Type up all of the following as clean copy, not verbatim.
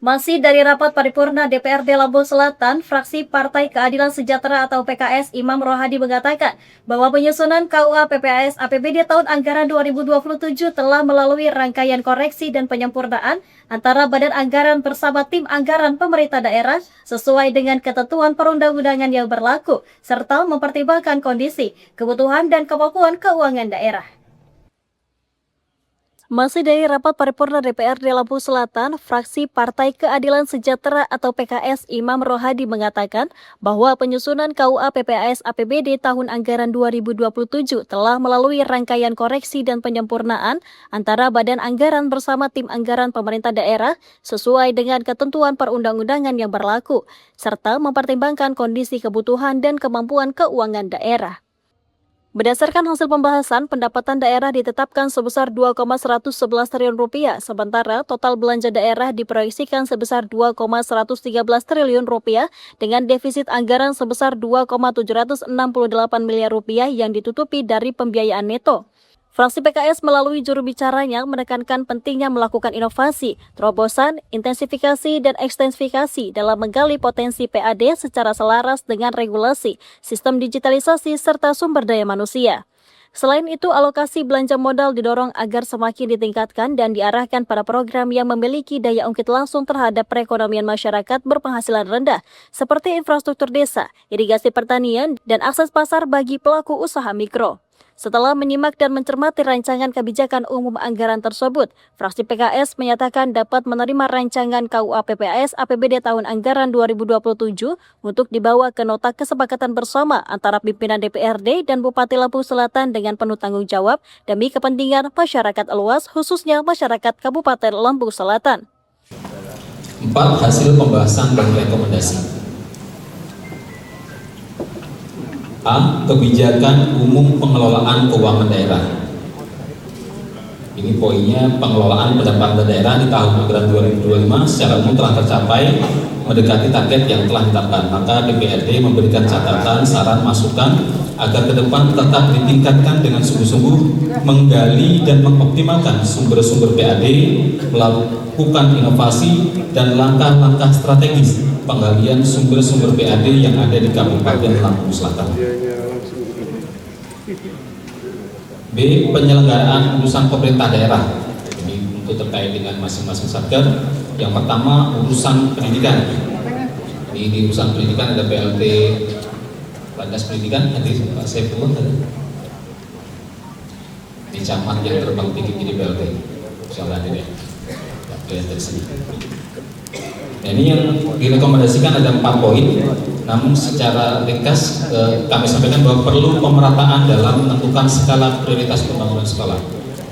Masih dari rapat paripurna DPRD Lampung Selatan, fraksi Partai Keadilan Sejahtera atau PKS Imam Rohadi mengatakan bahwa penyusunan KUA PPAS APBD tahun anggaran 2027 telah melalui rangkaian koreksi dan penyempurnaan antara Badan Anggaran bersama tim anggaran pemerintah daerah sesuai dengan ketentuan perundang-undangan yang berlaku, serta mempertimbangkan kondisi, kebutuhan, dan kemampuan keuangan daerah. Masih dari rapat paripurna DPRD Lampung Selatan, fraksi Partai Keadilan Sejahtera atau PKS Imam Rohadi mengatakan bahwa penyusunan KUA PPAS APBD tahun anggaran 2027 telah melalui rangkaian koreksi dan penyempurnaan antara Badan Anggaran bersama tim anggaran pemerintah daerah sesuai dengan ketentuan perundang-undangan yang berlaku, serta mempertimbangkan kondisi kebutuhan dan kemampuan keuangan daerah. Berdasarkan hasil pembahasan, pendapatan daerah ditetapkan sebesar 2,111 triliun rupiah, sementara total belanja daerah diproyeksikan sebesar 2,113 triliun rupiah dengan defisit anggaran sebesar 2,768 miliar rupiah yang ditutupi dari pembiayaan neto. Fraksi PKS melalui juru bicaranya menekankan pentingnya melakukan inovasi, terobosan, intensifikasi, dan ekstensifikasi dalam menggali potensi PAD secara selaras dengan regulasi, sistem digitalisasi, serta sumber daya manusia. Selain itu, alokasi belanja modal didorong agar semakin ditingkatkan dan diarahkan pada program yang memiliki daya ungkit langsung terhadap perekonomian masyarakat berpenghasilan rendah, seperti infrastruktur desa, irigasi pertanian, dan akses pasar bagi pelaku usaha mikro. Setelah menyimak dan mencermati rancangan kebijakan umum anggaran tersebut, fraksi PKS menyatakan dapat menerima rancangan KUA PPAS APBD tahun anggaran 2027 untuk dibawa ke nota kesepakatan bersama antara pimpinan DPRD dan Bupati Lampung Selatan dengan penuh tanggung jawab demi kepentingan masyarakat luas, khususnya masyarakat Kabupaten Lampung Selatan. 4. Hasil pembahasan dan rekomendasi. A. Kebijakan umum pengelolaan keuangan daerah. Ini poinnya, pengelolaan pendapatan daerah di tahun anggaran 2025 secara umum telah tercapai mendekati target yang telah ditetapkan. Maka DPRD memberikan catatan, saran, masukan agar ke depan tetap ditingkatkan dengan sungguh-sungguh menggali dan mengoptimalkan sumber-sumber PAD, melakukan inovasi dan langkah-langkah strategis penggalian sumber-sumber PAD yang ada di Kabupaten Lampung Selatan. B. Penyelenggaraan urusan pemerintah daerah. Ini untuk terkait dengan masing-masing satker. Yang pertama, urusan pendidikan. Ini di urusan pendidikan ada PLT Landas Pendidikan, nanti Pak Saifullah di camat yang terbang tinggi jadi PLT. Insyaallah ada deh. Kelihatan sini. Nah, ini yang direkomendasikan ada 4 poin, namun secara ringkas kami sampaikan bahwa perlu pemerataan dalam menentukan skala prioritas pembangunan sekolah.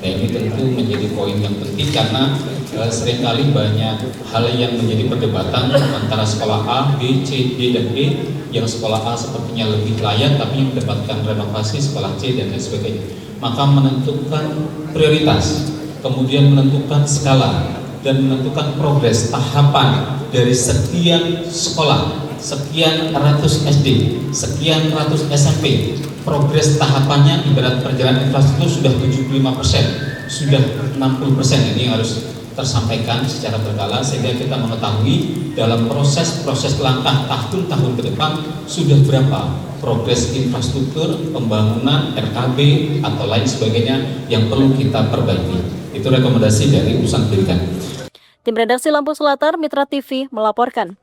Nah, ini tentu menjadi poin yang penting karena seringkali banyak hal yang menjadi perdebatan antara sekolah A, B, C, D, dan E. Yang sekolah A sepertinya lebih layak tapi mendapatkan renovasi, sekolah C dan lain sebagainya. Maka menentukan prioritas, kemudian menentukan skala dan menentukan progres tahapan dari sekian sekolah, sekian ratus SD, sekian ratus SMP, progres tahapannya ibarat perjalanan infrastruktur sudah 75%, sudah 60%. Ini harus tersampaikan secara berkala sehingga kita mengetahui dalam proses langkah tahun-tahun ke depan sudah berapa progres infrastruktur, pembangunan, RKB atau lain sebagainya yang perlu kita perbaiki. Itu rekomendasi dari urusan pendidikan. Tim Redaksi Lampung Selatan, Mitra TV melaporkan.